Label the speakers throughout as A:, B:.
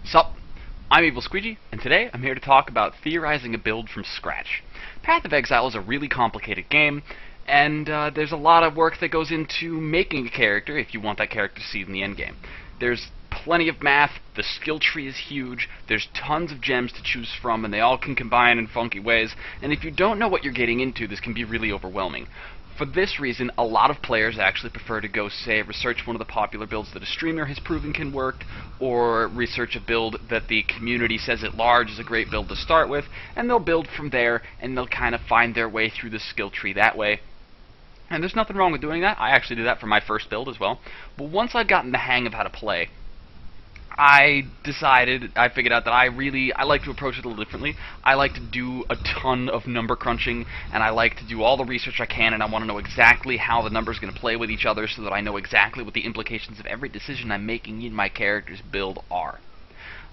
A: Sup, I'm Evil Squeegee, and today I'm here to talk about theorizing a build from scratch. Path of Exile is a really complicated game, and there's a lot of work that goes into making a character if you want that character to succeed in the endgame. There's plenty of math, the skill tree is huge, there's tons of gems to choose from, and they all can combine in funky ways, and if you don't know what you're getting into, this can be really overwhelming. For this reason, a lot of players actually prefer to go, say, research one of the popular builds that a streamer has proven can work, or research a build that the community says at large is a great build to start with, and they'll build from there, and they'll kind of find their way through the skill tree that way. And there's nothing wrong with doing that. I actually did that for my first build as well. But once I'd gotten the hang of how to play, I figured out that I like to approach it a little differently. I like to do a ton of number crunching, and I like to do all the research I can, and I want to know exactly how the numbers are going to play with each other so that I know exactly what the implications of every decision I'm making in my character's build are.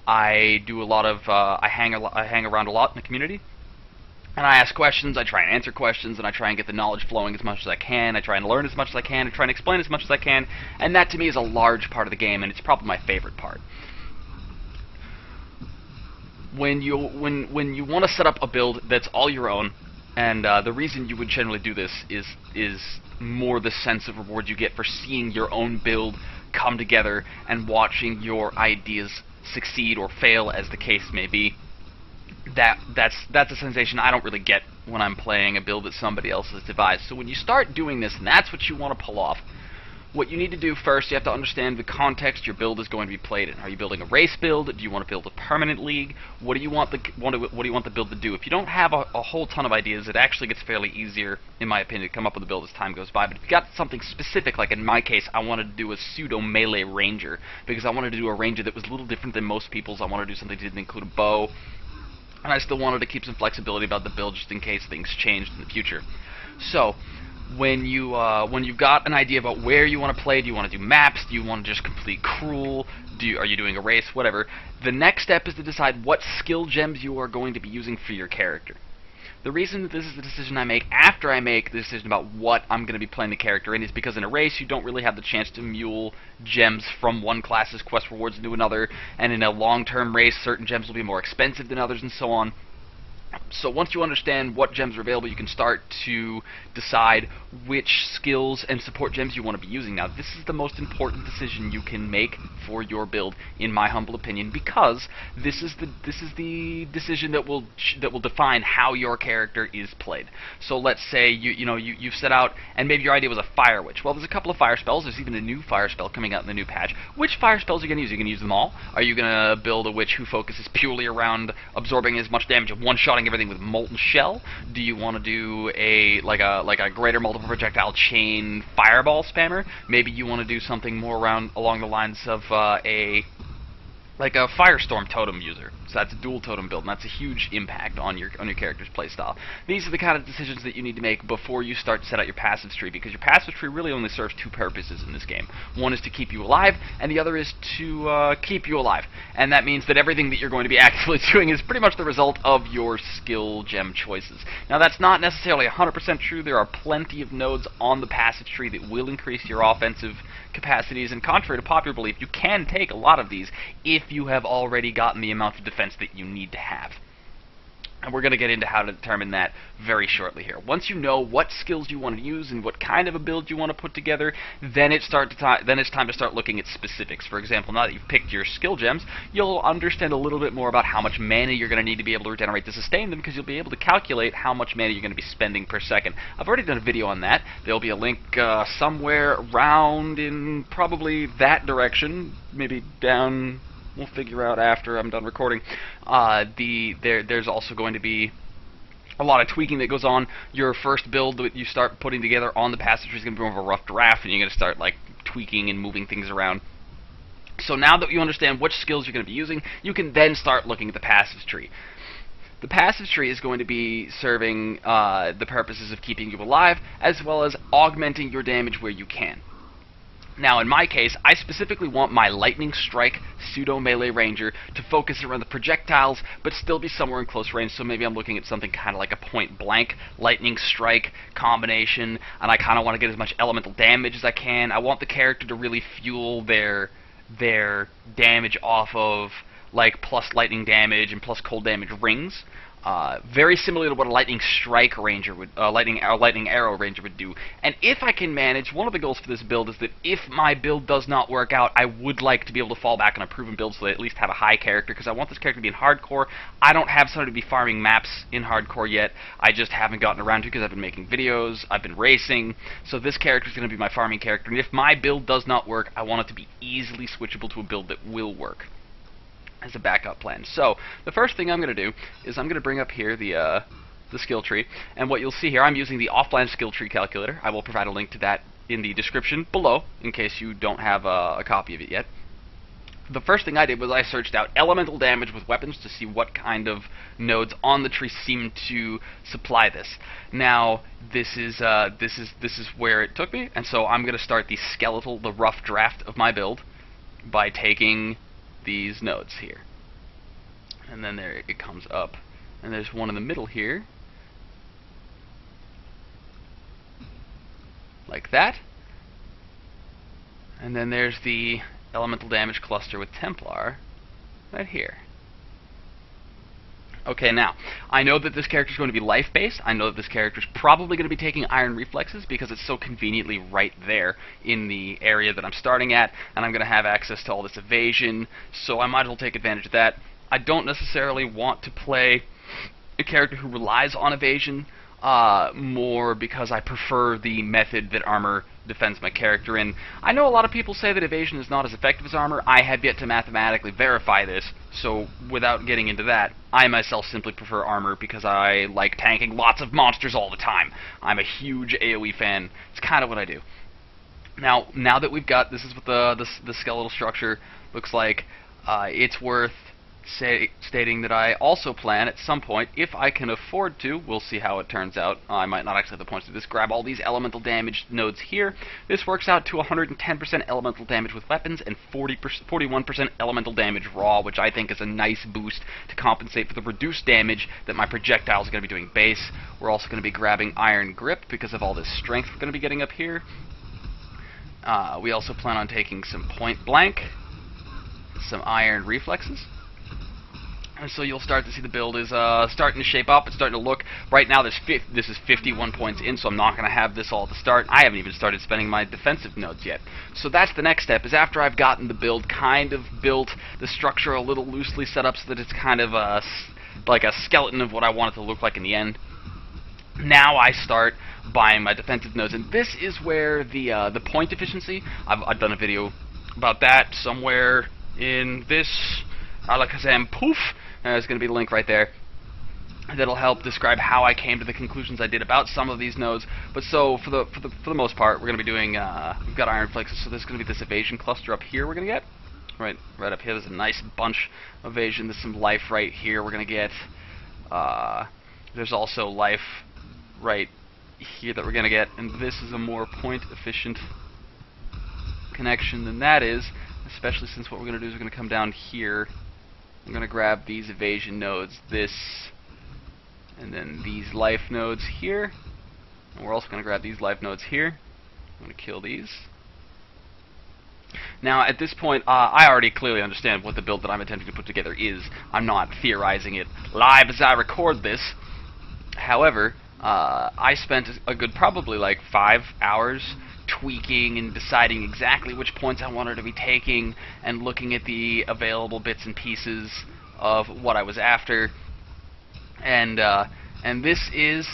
A: I do a lot of, I hang around a lot in the community, and I ask questions, I try and answer questions, and I try and get the knowledge flowing as much as I can. I try and learn as much as I can, and try and explain as much as I can, and that to me is a large part of the game, and it's probably my favorite part. When you want to set up a build that's all your own, and the reason you would generally do this is more the sense of reward you get for seeing your own build come together and watching your ideas succeed or fail, as the case may be. That's a sensation I don't really get when I'm playing a build that somebody else has devised. So when you start doing this, and that's what you want to pull off, what you need to do first, you have to understand the context your build is going to be played in. Are you building a race build? Do you want to build a permanent league? What do you want the build to do? If you don't have a whole ton of ideas, it actually gets fairly easier, in my opinion, to come up with a build as time goes by. But if you got something specific, like in my case, I wanted to do a pseudo melee ranger because I wanted to do a ranger that was a little different than most people's. I wanted to do something that didn't include a bow, and I still wanted to keep some flexibility about the build just in case things changed in the future. So when you've got an idea about where you want to play, do you want to do maps, do you want to just complete cruel, are you doing a race, whatever, the next step is to decide what skill gems you are going to be using for your character. The reason that this is the decision I make after I make the decision about what I'm going to be playing the character in is because in a race you don't really have the chance to mule gems from one class's quest rewards into another, and in a long-term race certain gems will be more expensive than others and so on. So once you understand what gems are available, you can start to decide which skills and support gems you want to be using. Now, this is the most important decision you can make for your build, in my humble opinion, because this is the decision that will define how your character is played. So let's say you've set out, and maybe your idea was a fire witch. Well, there's a couple of fire spells. There's even a new fire spell coming out in the new patch. Which fire spells are you going to use? Are you going to use them all? Are you going to build a witch who focuses purely around absorbing as much damage of one-shotting everything with molten shell? Do you want to do a greater multiple projectile chain fireball spammer? Maybe you want to do something more along the lines of a firestorm totem user. So that's a dual totem build, and that's a huge impact on your character's playstyle. These are the kind of decisions that you need to make before you start to set out your passive tree, because your passive tree really only serves two purposes in this game. One is to keep you alive, and the other is to keep you alive. And that means that everything that you're going to be actively doing is pretty much the result of your skill gem choices. Now that's not necessarily 100% true. There are plenty of nodes on the passive tree that will increase your offensive capacities, and contrary to popular belief, you can take a lot of these if you have already gotten the amount of defense that you need to have. And we're going to get into how to determine that very shortly here. Once you know what skills you want to use and what kind of a build you want to put together, then it's time to start looking at specifics. For example, now that you've picked your skill gems, you'll understand a little bit more about how much mana you're going to need to be able to regenerate to sustain them, because you'll be able to calculate how much mana you're going to be spending per second. I've already done a video on that. There'll be a link somewhere around in probably that direction, maybe down. We'll figure out after I'm done recording. There's also going to be a lot of tweaking that goes on. Your first build that you start putting together on the passive tree is going to be more of a rough draft, and you're going to start tweaking and moving things around. So now that you understand which skills you're going to be using, you can then start looking at the passive tree. The passive tree is going to be serving the purposes of keeping you alive, as well as augmenting your damage where you can. Now, in my case, I specifically want my Lightning Strike pseudo-melee ranger to focus around the projectiles, but still be somewhere in close range, so maybe I'm looking at something kind of like a point-blank Lightning Strike combination, and I kind of want to get as much elemental damage as I can. I want the character to really fuel their damage off of like plus lightning damage and plus cold damage rings. Very similar to what a lightning strike ranger would, lightning arrow ranger would do. And if I can manage, one of the goals for this build is that if my build does not work out, I would like to be able to fall back on a proven build so that I at least have a high character, because I want this character to be in hardcore. I don't have somebody to be farming maps in hardcore yet. I just haven't gotten around to, because I've been making videos, I've been racing, so this character is going to be my farming character. And if my build does not work, I want it to be easily switchable to a build that will work as a backup plan. So the first thing I'm going to do is I'm going to bring up here the skill tree, and what you'll see here, I'm using the offline skill tree calculator. I will provide a link to that in the description below in case you don't have a copy of it yet. The first thing I did was I searched out elemental damage with weapons to see what kind of nodes on the tree seem to supply this. Now this is where it took me, and so I'm going to start the rough draft of my build by taking these nodes here, and then there it comes up, and there's one in the middle here, like that, and then there's the elemental damage cluster with Templar right here. Okay, now, I know that this character is going to be life-based. I know that this character is probably going to be taking Iron Reflexes because it's so conveniently right there in the area that I'm starting at, and I'm going to have access to all this evasion, so I might as well take advantage of that. I don't necessarily want to play a character who relies on evasion, more because I prefer the method that armor defends my character in. I know a lot of people say that evasion is not as effective as armor. I have yet to mathematically verify this, so without getting into that, I myself simply prefer armor because I like tanking lots of monsters all the time. I'm a huge AoE fan. It's kind of what I do. Now that we've got, this is what the skeletal structure looks like, it's worth stating that I also plan at some point, if I can afford to, we'll see how it turns out, I might not actually have the points to do this, grab all these elemental damage nodes here. This works out to 110% elemental damage with weapons and 41% elemental damage raw, which I think is a nice boost to compensate for the reduced damage that my projectiles are going to be doing base. We're also going to be grabbing Iron Grip because of all this strength we're going to be getting up here. We also plan on taking some Point Blank, some Iron Reflexes. And so you'll start to see the build is starting to shape up. It's starting to look. Right now, this is 51 points in, so I'm not going to have this all at the start. I haven't even started spending my defensive nodes yet. So that's the next step, is after I've gotten the build kind of built, the structure a little loosely set up so that it's kind of like a skeleton of what I want it to look like in the end. Now I start buying my defensive nodes, and this is where the point efficiency, I've done a video about that somewhere in this Alakazam poof. There's going to be a link right there that'll help describe how I came to the conclusions I did about some of these nodes. But so for the most part, we're going to be doing we've got Iron Flexes, so there's going to be this evasion cluster up here we're going to get. Right up here, there's a nice bunch of evasion. There's some life right here we're going to get. There's also life right here that we're going to get, and this is a more point efficient connection than that is, especially since what we're going to do is we're going to come down here. I'm going to grab these evasion nodes, this, and then these life nodes here. And we're also going to grab these life nodes here. I'm going to kill these. Now, at this point, I already clearly understand what the build that I'm attempting to put together is. I'm not theorizing it live as I record this. However, I spent a good probably like 5 hours tweaking and deciding exactly which points I wanted to be taking and looking at the available bits and pieces of what I was after. And this is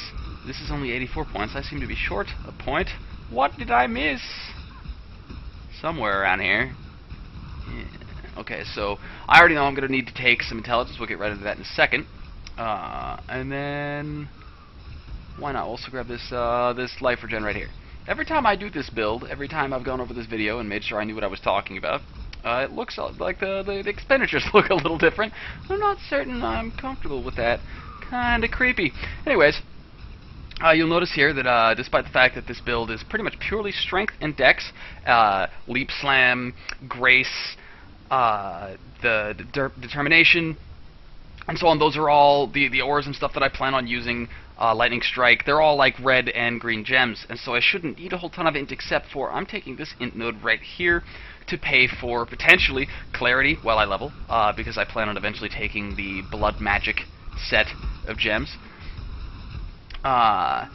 A: only 84 points. I seem to be short a point. What did I miss? Somewhere around here. Yeah. Okay, so I already know I'm going to need to take some intelligence. We'll get right into that in a second. And then why not also grab this this life regen right here. Every time I do this build, every time I've gone over this video and made sure I knew what I was talking about, it looks like the expenditures look a little different. I'm not certain I'm comfortable with that. Kinda creepy. Anyways, you'll notice here that despite the fact that this build is pretty much purely strength and dex, leap slam, grace, the determination, and so on, those are all the ores and stuff that I plan on using Lightning Strike, they're all like red and green gems, and so I shouldn't need a whole ton of int except for I'm taking this int node right here to pay for, potentially, Clarity while I level, because I plan on eventually taking the Blood Magic set of gems. Either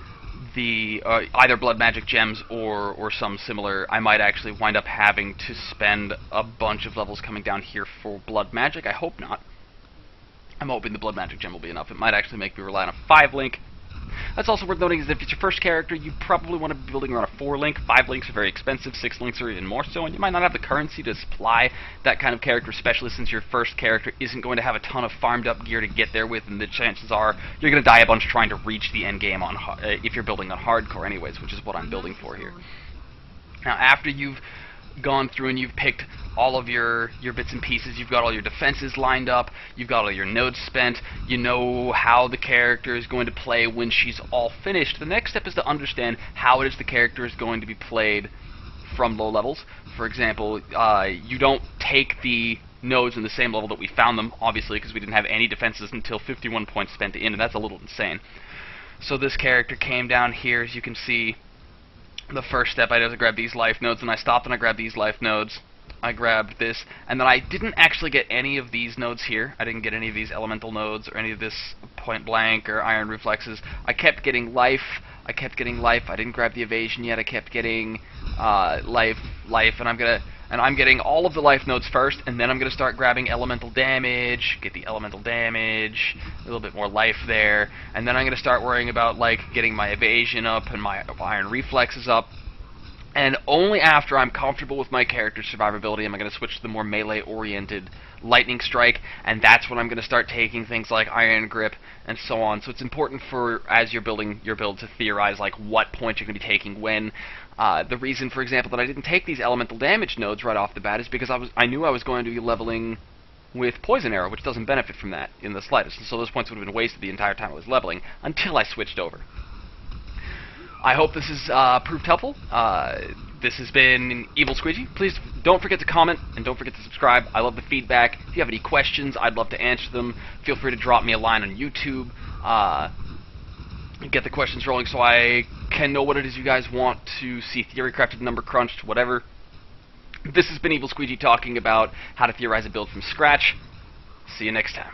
A: Blood Magic gems or some similar. I might actually wind up having to spend a bunch of levels coming down here for Blood Magic. I hope not. I'm hoping the Blood Magic gem will be enough. It might actually make me rely on a 5-link. That's also worth noting is if it's your first character, you probably want to be building around a 4-link. 5 links are very expensive, 6 links are even more so, and you might not have the currency to supply that kind of character, especially since your first character isn't going to have a ton of farmed up gear to get there with, and the chances are you're going to die a bunch trying to reach the end game on if you're building on hardcore anyways, which is what I'm building for here. Now, after you've gone through and you've picked all of your bits and pieces, you've got all your defenses lined up, you've got all your nodes spent, you know how the character is going to play when she's all finished, the next step is to understand how it is the character is going to be played from low levels. For example, you don't take the nodes in the same level that we found them, obviously, because we didn't have any defenses until 51 points spent in, and that's a little insane. So this character came down here, as you can see. The first step I did was grab these life nodes, and I stopped and I grabbed these life nodes. I grabbed this, and then I didn't actually get any of these nodes here. I didn't get any of these elemental nodes or any of this point blank or iron reflexes. I kept getting life. I kept getting life. I didn't grab the evasion yet. I kept getting life, and I'm getting all of the life nodes first, and then I'm going to start grabbing elemental damage, get the elemental damage, a little bit more life there, and then I'm going to start worrying about like getting my evasion up and my iron reflexes up. And only after I'm comfortable with my character's survivability am I going to switch to the more melee-oriented Lightning Strike, and that's when I'm going to start taking things like Iron Grip and so on. So it's important for, as you're building your build, to theorize like what point you're going to be taking when. The reason, for example, that I didn't take these elemental damage nodes right off the bat is because I knew I was going to be leveling with Poison Arrow, which doesn't benefit from that in the slightest. And so those points would have been wasted the entire time I was leveling until I switched over. I hope this has proved helpful. This has been Evil Squeegee. Please don't forget to comment and don't forget to subscribe. I love the feedback. If you have any questions, I'd love to answer them. Feel free to drop me a line on YouTube. Get the questions rolling so I can know what it is you guys want to see theory crafted, number crunched, whatever. This has been Evil Squeegee talking about how to theorize a build from scratch. See you next time.